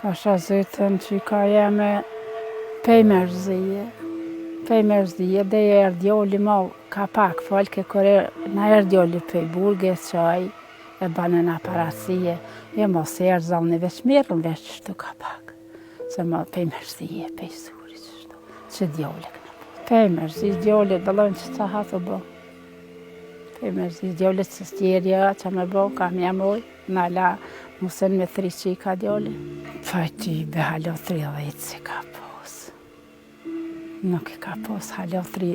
Pasha zytën që ka jeme pej mërzije. Pej mërzije dhe e erdjoli ma ka pak folke kore na erdjoli pej burge qaj e banë në aparatësie. E mos e erzalni veç mirën veç qështu ka pak. Se ma pej mërzije, pej suri qështu. Që djoli këna po. Pej mërzije djoli dëllon që të hatë bo. Pej mërzije djoli që stjerja që me bo ka mja moj. Në la musen me 3 qika djoli. Fajti be halo 30 si ka pos. Nuk i ka pos halo 3,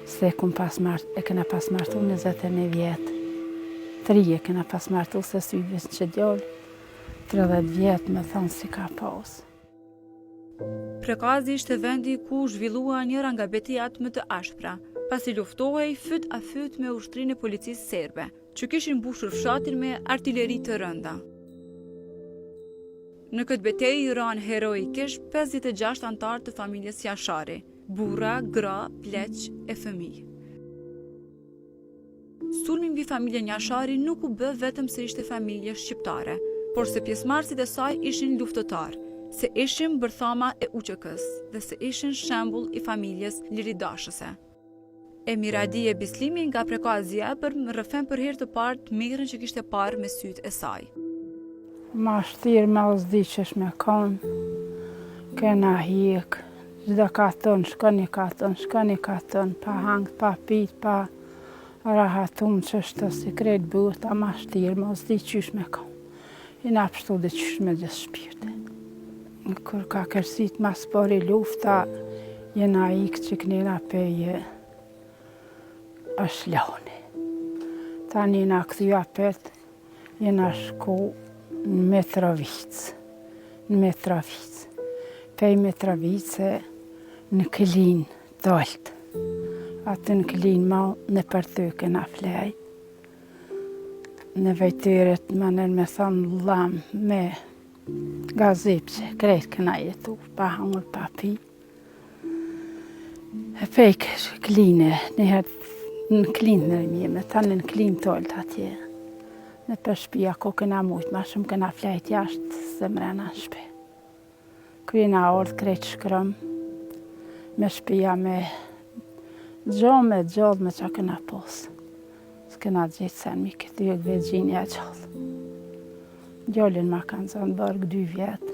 se e kena pas martu 21 vjetë. 3 e kena pas martu se syvis që djoli. 30 vjetë me thonë si ka pos. Prekazi ishte vendi ku zhvillua njëra nga betejat më të ashpra, pasi luftohej fyt a fyt me ushtrinë e policisë serbe, që kishin mbushur fshatin me artilleri të rënda. Në këtë betejë i ranë heroikisht 56 antarë të familjes Jashari, burra, gra, pleq e fëmijë. Sulmi mbi familjen Jashari nuk u bë vetëm se ishte familje shqiptare, por se pjesëmarrësit e saj ishin luftëtarë, se ishin bërthama e UÇK-s dhe se ishin shembull i familjes liridashëse. Emiradije Bislimi nga Prekazia rrëfen për herë të parë të mirën që kishte parë me sytë e saj. Ma shtirë me ozdiqesh me konë, kena hik, gjda ka tënë, shkoni ka tënë, pa hangë, pa pitë, pa rahatun që është si krejtë bërta, ma shtirë me ozdiqesh me konë. I na pështu dhe qysh me gjithë shpirte. Kër ka kërsit mas pari lufta, jena ikë që kënira peje është loni. Tani na këthyja petë, jena shku në Mitrovic. Pej Mitrovice në Klin dolt. Atë në Klin ma në përthyke na flej. Në vejtyret më nërë me thonë lam me gazipqe, krejt këna jetu, pa hangër, pa pi. E pej Kline, njëherë në Klin nërmime, tanë në Klin tolt atje. Në për shpia ko këna mujtë, ma shumë këna flejt jashtë se mrena në shpi. Këna orë krejt shkrëm, me shpia me gjallë me qa këna posë. S'këna gjithë sen mi këtë jëgë Virginia gjallë. Gjollin ma kanë zonë bërgë 2 vjetë.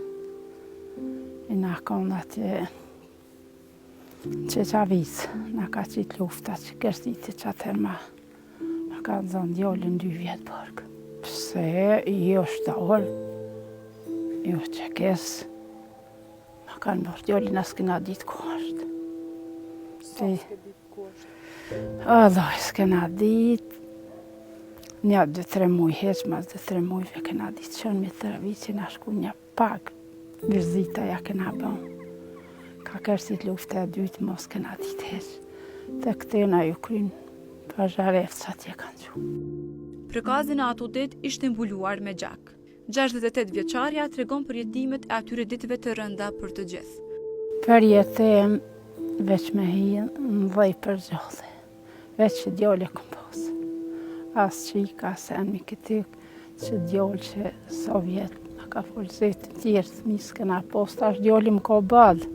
I na konë atje që qavizë, na ka qitë lufta që kërstiti që atër ma kanë zonë gjollin 2 vjetë bërgë. Pse jo shtorë, jo që kesë, ma kanë bërë gjollin asë këna ditë ku është. Sa s'ke ditë ku është? Alloj, s'këna ditë. Një 2-3 mujë heq, mas 2-3 mujëve këna ditë qënë me të ravi që nga shku një pak vizita ja këna bën. Ka kërësit lufte e 2 mos këna ditë heq. Të këtena ju krynë pazhareft që atje kanë gju. Prekazi në ato dit ishte mbuluar me gjak. 68 vjeçarja tregon për jetimet e atyre ditëve të rënda për të gjithë. Për jetem veç me hinë në dhej për gjolli. Veç që djoli këm posë. Asë që i ka sen mi këtyk që djollë që Sovjet në ka folëzit të tjerë të misë këna posta është djolli më ka badë.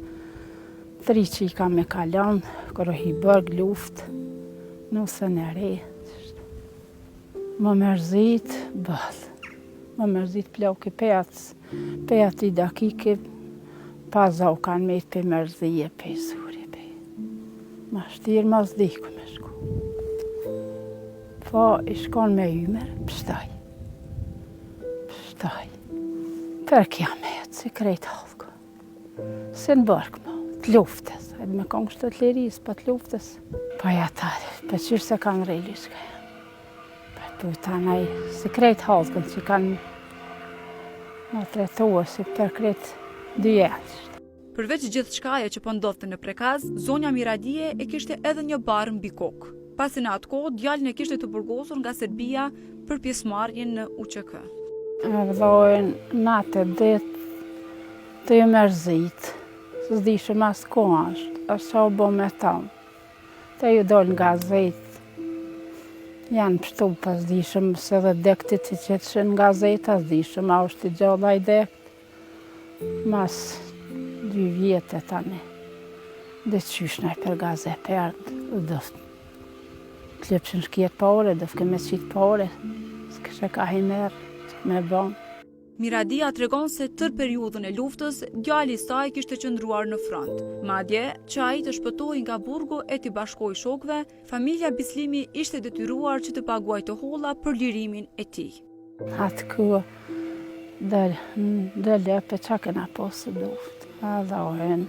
3 që i ka me kalon, kërë hi bërg luft, nusën e re. Më mërzit badë, më mërzit plauke pejat i dakike, pa zau kanë me të pe mërzije, pe suri, pe. Ma shtirë ma zdiku me shku. Po, i shkon me ymer, pështaj. Për kja me jetë, si krejt halko. Se në bërk mo, të luftës. Edhe me konë kështë të liris, për të luftës. Po jatare, për qyrë se kanë rejli shka. Për të tanaj, si krejt halkën që kanë në tretua, si për krejt 2 jetë. Përveç gjithë shkaje që pëndodhte në Prekaz, zonja Miradije e kishte edhe një barë mbi kokë. Pasi në atë kohë, djalin e kishte të burgosur nga Serbia për pjesëmarrjen në UÇK. Ardhojnë natë e ditë të ju mërzit, së s'dishëm asë ko është që o bo me tonë. Të ju dollë nga gazetë, janë pështu pas dishëm se dhe dektit që qëtëshën nga gazetë, as dishëm a është i gjalla i dekt. mas 2 vjetë tani. Dhe qysh në për gaze perdë, dhe të lepshën shkjet pare, dhe me qitë pare, s'kështë ka himerë, me bon. Miradia tregon se tër periudhën e luftës, djali i saj kishte qëndruar në front. Madje, që ai të shpëtohej nga burgu e t'i bashkojë shokëve, familja Bislimi ishte detyruar që të paguajë të holla për lirimin e tij. Atë ku dhe lepe qa këna posë luftë. A dhohen.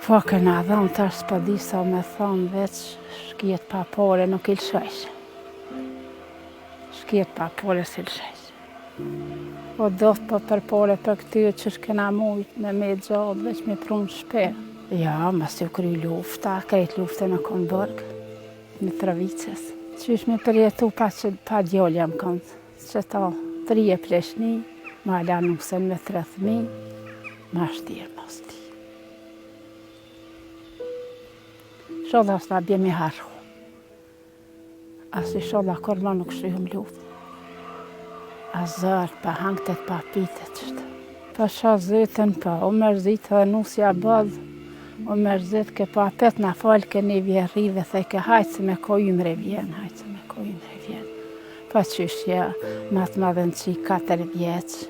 Po këna dhonë tash s'pa di sa me thonë veç shkjet pa pare nuk i lëshajshë. Shkjet pa pare si lëshajshë. Po doftë po për pare për këtyre që shkena mujtë me gjallë veç me prunë shperë. Ja, mas ju kry lufta, krejt lufte në konë bërgë, me Travicës. Qysh me përjetu pa djollë jam këndë, që ta 3 pleshni, ma la nusën me 3 fëmi, ma shtirë mos ti. Sholla s'na bje me harru. Asi sholla korma nuk shryhëm luft. A zërë, pa hangtet, pa pitet qëtë. Pa ша zytën, pa o mërzitë dhe nusja bëdhë. O mërzit ke pa apet na falë ke një vjerrive, thej ke hajtë se me ko ymre vjen, hajtë se me ko ymre vjen. Pa qyshja, matë madhen qi 4 vjeqë,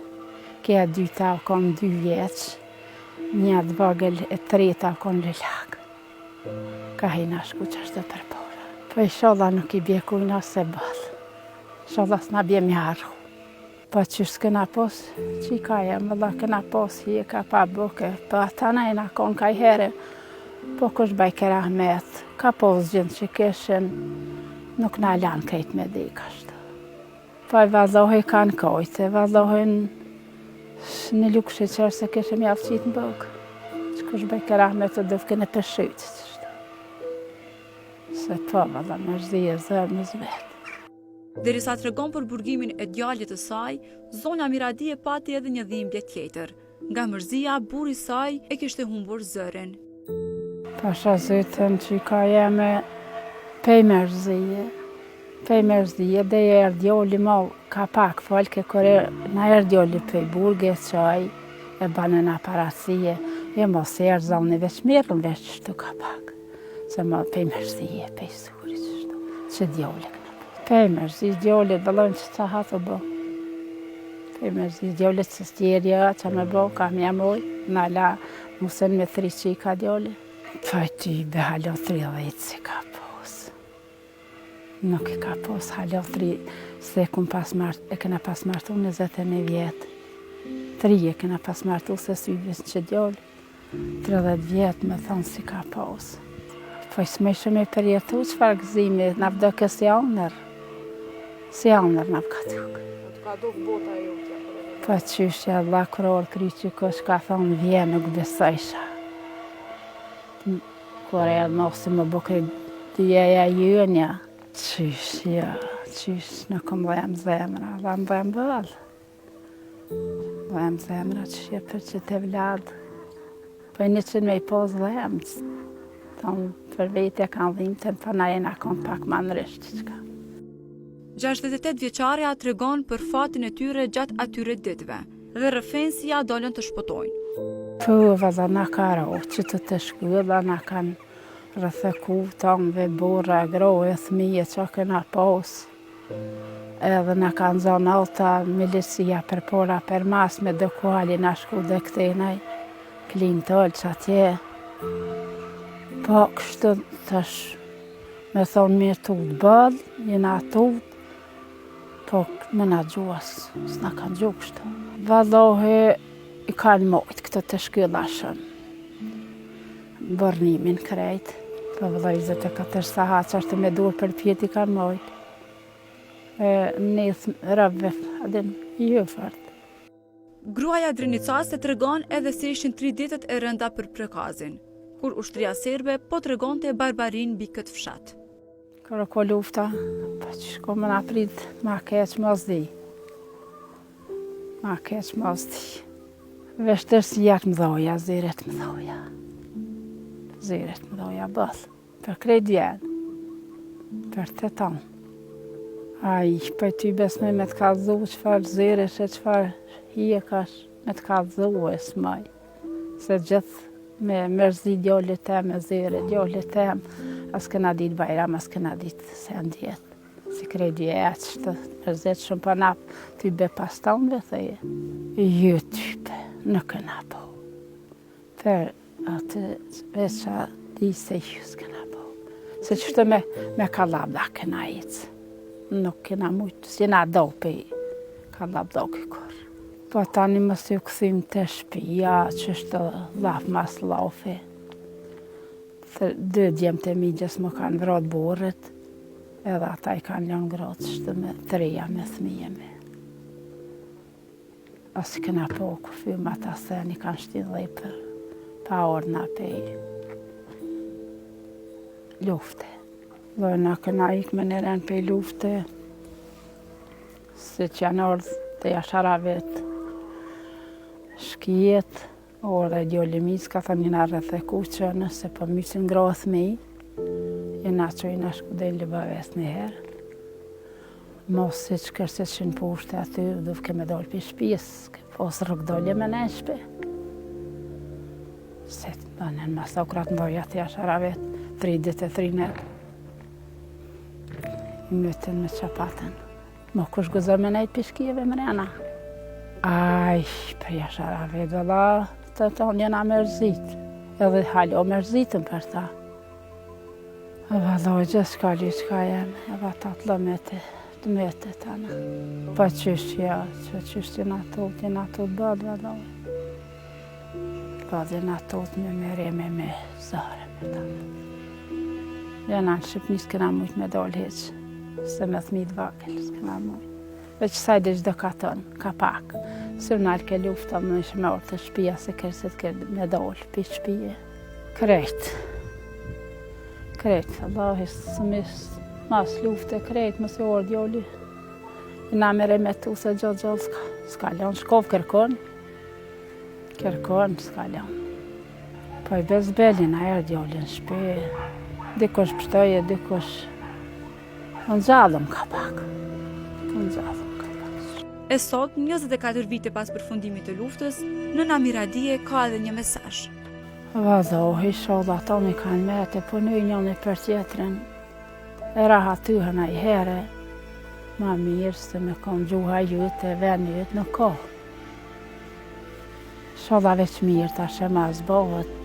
kja 2 ta kon 2 vjeqë, një të vogël e 3 ta kon lëllak. Ka hina shku që është dhe për pora. Po i sholla nuk i bje kujna se bëllë. Sholla s'na bje mjarru. Po që s'këna pos, që i ka jem, vëlla këna pos, hi e ka pa buke. Po ata najna kon ka i here, po kush baj kë rahmet. Ka pos gjënë që keshen, nuk na lanë kejt me dik ashtu. Po i vazdohi kanë kojtë, vazdohin në lukë sheqerë se keshe mjaftë qitë në bëgë. Që kush baj kë rahmet të dëfke në përshytë. Se po, valla, më zhije zërë në zvetë. Derisa tregon për burgimin e djalit të saj, zonja Miradie pati edhe një dhimbje tjetër. Nga mërzia, burri i saj e kishte humbur zërin. Pasha zytën që ka jeme pej mërzije. Pej mërzije, dhe e erdjoli ma ka pak falke, kore na erdjoli pej burge qaj, e banë në aparatësie, e mos e erzalni veç mirën veç qështu ka pak. Se ma pej mërzije, pej suri qështu, që djoli këna. Pej mërzi, djoli dëllon që të hatë bo. Pej mërzi, djoli që stjerja që me bo, ka mja moj, në la musën me 3 qika djoli. Pa ty be halo 30 si ka pos. Nuk i ka pos halo 3, se e këna pas martu 21 vjetë. 3 e këna pas martu se syvis që djoli. 30 vjetë me thonë si ka pos. Po i smeshë me përjetu që farë gëzimi, në vdo kësë janër. Si janër në ka tukë. Ka duk bota jo tja. Po qyshja, Allah këror kry që kësh ka thonë vje nuk besojsha. Kore e mosi më bukë dyjeja jënja. Qyshja, qysh në këmë dhejem zemra, dhe më dhejem bëllë. Dhejem zemra që shje për që të vladë. Po e një që me i pos dhejem. Tonë për vete kanë dhimë të në përna e nga konë pak ma në rishtë që ka. 68 vjeçarja tregon për fatin e tyre gjatë atyre ditëve dhe rrëfensia dolën të shpëtojnë. Po, valla na ka ro, që të shkylla na kanë rrëtheku tonëve, burra, groje, thmije që këna pos. Edhe na kanë zonë alta milicia për pora për mas me dëkuali na shku dhe këtenaj, klinë tëllë që atje. Po, kështë tash me thonë mirë të të bëllë, jena të po me na gjuas, s'na kanë gju kështu. Vallohi i kanë mojtë këtë të shkyllashën. Bërnimin krejt, po vëlloj 24 sahat që është me dur për pjeti kanë mojtë. Nëth rëbëve, adin ju fort. Gruaja Drinicase tregon edhe se ishin 3 ditët e rënda për prekazin, kur ushtria serbe po tregonte barbarin mbi këtë fshat. Kërë ko lufta, pa që shko më naprit, ma keq mos di. Ma keq mos di. Veshtër si jak më dhoja, ziret më dhoja. Ziret më dhoja bëllë. Për krejt vjen. Për të tonë. Ai, për ty besme me të kallëzu qëfar zyresh e qëfar hiekash me të kallëzu e s'maj. Se gjithë me mërzi djallit tem e zyre, djallit tem, as këna dit bajram, as këna dit se ndjet. Si kredi e që të mërzit shumë për napë, ty be pastanve, thëje. Jo type, nuk këna po. Për atë veqa di se ju s'këna po. Se qështë me kalabda këna icë. Nuk kena mujtë, si na do për kalabda këkur. Po tani mos ju këthim të shpia, që është laf mas lafi. Dë djemë të migjes më kanë vrot borët, edhe ata i kanë lënë grotë shtë me treja me thmije me. Asi këna po këfim ata theni kanë shti dhe për pa orna për lufte. Dhe na këna ikë me nërën për lufte, se që janë ordhë të jasharavit shkijet, orë e djolimis, ka thënë njëna rrëth e kuqë, nëse për mysin groth me i, jena që i në shkudeli bëves një herë. Mos si që kërse që në pushte aty, dhëvë ke me dollë për shpijës, posë rrugdolje me në shpe. Se të bënen masakrat ndoja të jasharavit, 33 nërë. I mytën me qapatën. Mo kush gëzër me nejtë pishkijeve mrena. Aj, për jasharave, dhe la të tonë jena mërzit. Edhe halo mërzitën për ta. E valoj gjithë shkalli qka jenë, e va ta të lëmete, të mete të në. Pa qështja, që qështja jena tot bëdë valoj. Bëdë jena tot me mereme me zare me ta. Jena në Shqipni s'kena mujt me dollë heqë. Se me thmit vagel, s'kena mujt. Veç sajde qdo ka tënë, ka pak. Sër nalë ke lufta më në shme orë të shpia, se kërset ke me dollë, pi shpije. Krejt. Krejt, Allah, së mis mas lufte, krejt, mëse orë djoli. I na mere me tu se gjallë, s'ka lënë, shkov kërkon. Kërkon, s'ka lënë. Po i bezbelin, a erë djoli në shpi. Dikush pështoje, dikush në gjallëm ka pak. Në gjallëm ka pak. E sot, 24 vite pas përfundimit të luftës, nëna Miradije ka edhe një mesazh. Vazohi, shodha ta mi kanë mete, po në njënë për tjetërin. E rahatyhën a i here, ma mirë se me konë gjuha jytë e venë jytë në kohë. Shodha veç mirë ta shema zbohët.